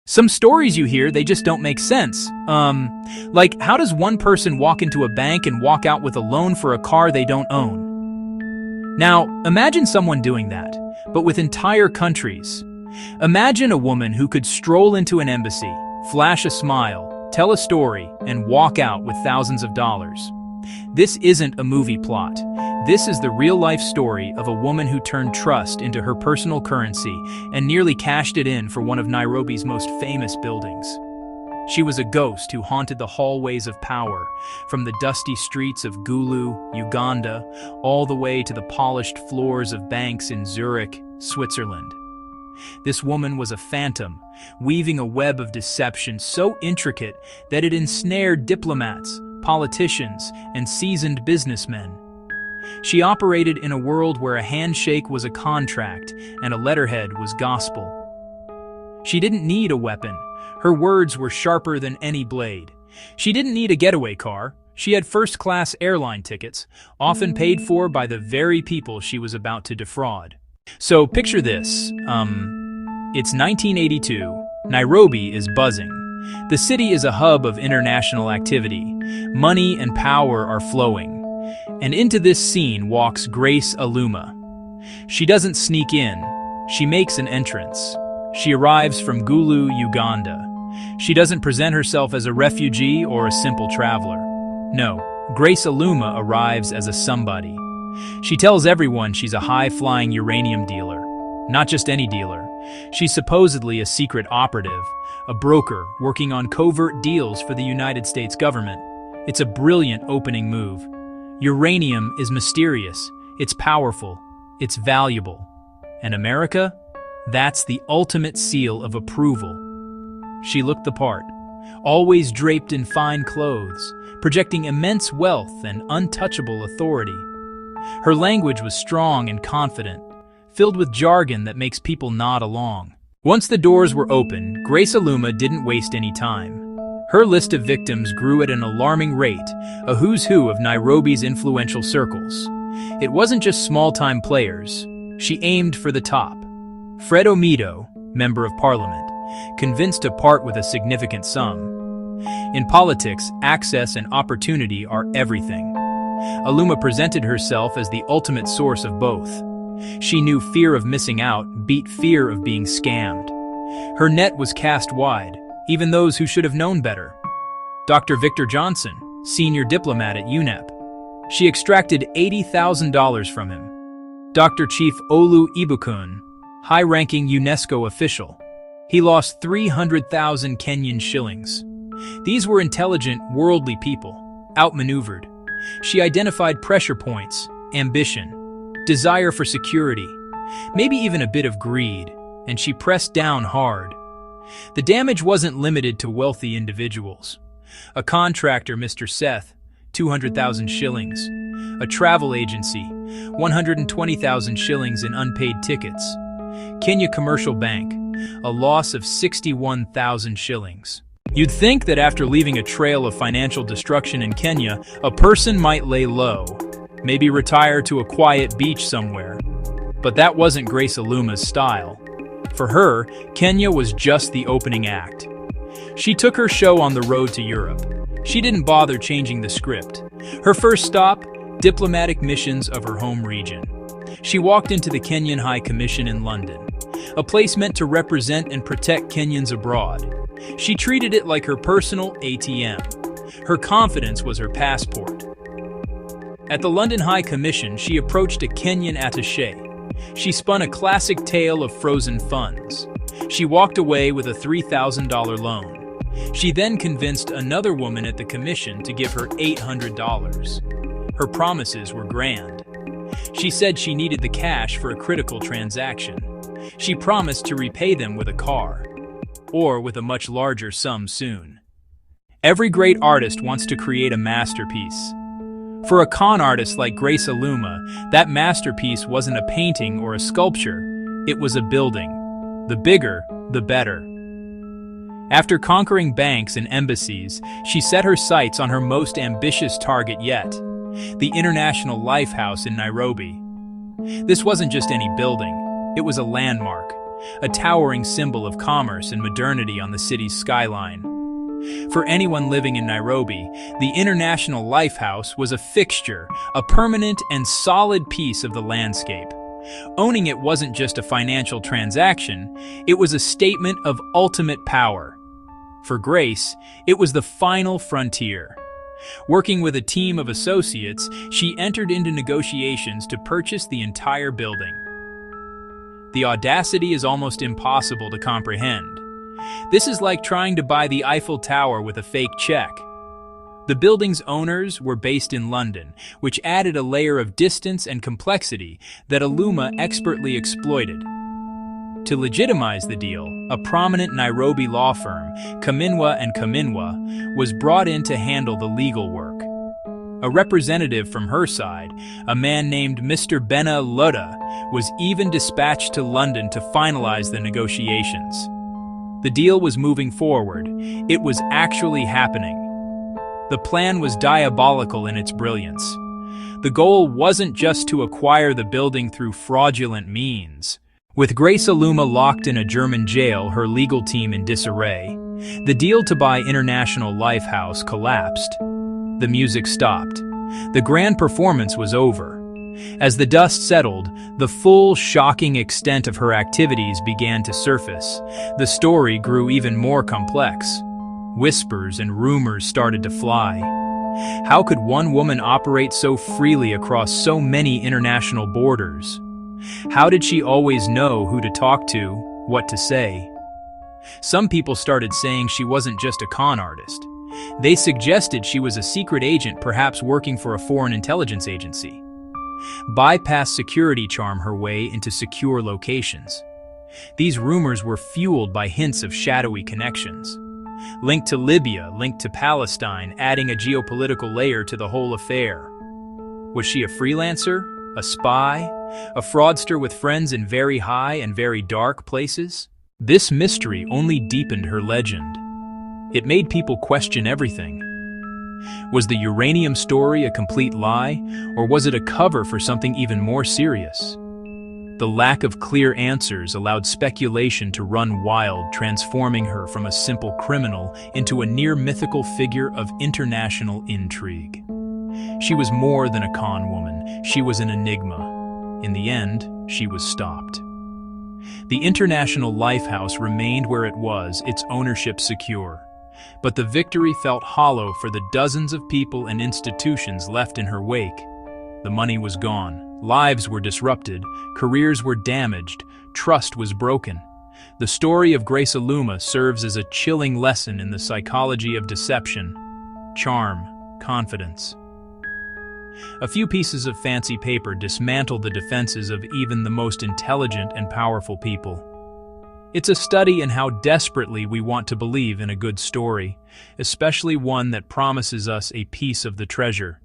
Some stories you hear, they just don't make sense. Like, how does one person walk into a bank and walk out with a loan for a car they don't own? Now, imagine someone doing that, but with entire countries. Imagine a woman who could stroll into an embassy, flash a smile, tell a story, and walk out with thousands of dollars. This isn't a movie plot. This is the real-life story of a woman who turned trust into her personal currency and nearly cashed it in for one of Nairobi's most famous buildings. She was a ghost who haunted the hallways of power, from the dusty streets of Gulu, Uganda, all the way to the polished floors of banks in Zurich, Switzerland. This woman was a phantom, weaving a web of deception so intricate that it ensnared diplomats, politicians, and seasoned businessmen. She operated in a world where a handshake was a contract and a letterhead was gospel. She didn't need a weapon. Her words were sharper than any blade. She didn't need a getaway car. She had first-class airline tickets, often paid for by the very people she was about to defraud. So picture this. It's 1982. Nairobi is buzzing. The city is a hub of international activity. Money and power are flowing. And into this scene walks Grace Aluma. She doesn't sneak in. She makes an entrance. She arrives from Gulu, Uganda. She doesn't present herself as a refugee or a simple traveler. No, Grace Aluma arrives as a somebody. She tells everyone she's a high-flying uranium dealer. Not just any dealer. She's supposedly a secret operative, a broker working on covert deals for the United States government. It's a brilliant opening move. Uranium is mysterious, it's powerful, it's valuable. And America? That's the ultimate seal of approval. She looked the part, always draped in fine clothes, projecting immense wealth and untouchable authority. Her language was strong and confident, filled with jargon that makes people nod along. Once the doors were open, Grace Aluma didn't waste any time. Her list of victims grew at an alarming rate, a who's who of Nairobi's influential circles. It wasn't just small-time players. She aimed for the top. Fred Omido, Member of Parliament, convinced to part with a significant sum. In politics, access and opportunity are everything. Aluma presented herself as the ultimate source of both. She knew fear of missing out beat fear of being scammed. Her net was cast wide, even those who should have known better. Dr. Victor Johnson, senior diplomat at UNEP. She extracted $80,000 from him. Dr. Chief Olu Ibukun, high-ranking UNESCO official. He lost 300,000 Kenyan shillings. These were intelligent, worldly people, outmaneuvered. She identified pressure points, ambition, desire for security, maybe even a bit of greed, and she pressed down hard. The damage wasn't limited to wealthy individuals. A contractor, Mr. Seth, 200,000 shillings. A travel agency, 120,000 shillings in unpaid tickets. Kenya Commercial Bank, a loss of 61,000 shillings. You'd think that after leaving a trail of financial destruction in Kenya, a person might lay low, maybe retire to a quiet beach somewhere. But that wasn't Grace Aluma's style. For her, Kenya was just the opening act. She took her show on the road to Europe. She didn't bother changing the script. Her first stop, diplomatic missions of her home region. She walked into the Kenyan High Commission in London, a place meant to represent and protect Kenyans abroad. She treated it like her personal ATM. Her confidence was her passport. At the London High Commission, she approached a Kenyan attaché. She spun a classic tale of frozen funds. She walked away with a $3,000 loan. She then convinced another woman at the commission to give her $800. Her promises were grand. She said she needed the cash for a critical transaction. She promised to repay them with a car, or with a much larger sum soon. Every great artist wants to create a masterpiece. For a con artist like Grace Aluma, that masterpiece wasn't a painting or a sculpture, it was a building. The bigger, the better. After conquering banks and embassies, she set her sights on her most ambitious target yet, the International Life House in Nairobi. This wasn't just any building, it was a landmark, a towering symbol of commerce and modernity on the city's skyline. For anyone living in Nairobi, the International Lifehouse was a fixture, a permanent and solid piece of the landscape. Owning it wasn't just a financial transaction, it was a statement of ultimate power. For Grace, it was the final frontier. Working with a team of associates, she entered into negotiations to purchase the entire building. The audacity is almost impossible to comprehend. This is like trying to buy the Eiffel Tower with a fake check. The building's owners were based in London, which added a layer of distance and complexity that Aluma expertly exploited. To legitimize the deal, a prominent Nairobi law firm, Kaminwa & Kaminwa, was brought in to handle the legal work. A representative from her side, a man named Mr. Bena Luda, was even dispatched to London to finalize the negotiations. The deal was moving forward. It was actually happening. The plan was diabolical in its brilliance. The goal wasn't just to acquire the building through fraudulent means. With Grace Aluma locked in a German jail, her legal team in disarray, the deal to buy International Lifehouse collapsed. The music stopped. The grand performance was over. As the dust settled, the full, shocking extent of her activities began to surface. The story grew even more complex. Whispers and rumors started to fly. How could one woman operate so freely across so many international borders? How did she always know who to talk to, what to say? Some people started saying she wasn't just a con artist. They suggested she was a secret agent, perhaps working for a foreign intelligence agency. Bypass security charm her way into secure locations. These rumors were fueled by hints of shadowy connections. Linked to Libya, linked to Palestine, adding a geopolitical layer to the whole affair. Was she a freelancer? A spy? A fraudster with friends in very high and very dark places? This mystery only deepened her legend. It made people question everything. Was the uranium story a complete lie, or was it a cover for something even more serious? The lack of clear answers allowed speculation to run wild, transforming her from a simple criminal into a near-mythical figure of international intrigue. She was more than a con woman, she was an enigma. In the end, she was stopped. The International Lifehouse remained where it was, its ownership secure. But the victory felt hollow for the dozens of people and institutions left in her wake. The money was gone, lives were disrupted, careers were damaged, trust was broken. The story of Grace Aluma serves as a chilling lesson in the psychology of deception, charm, confidence. A few pieces of fancy paper dismantle the defenses of even the most intelligent and powerful people. It's a study in how desperately we want to believe in a good story, especially one that promises us a piece of the treasure.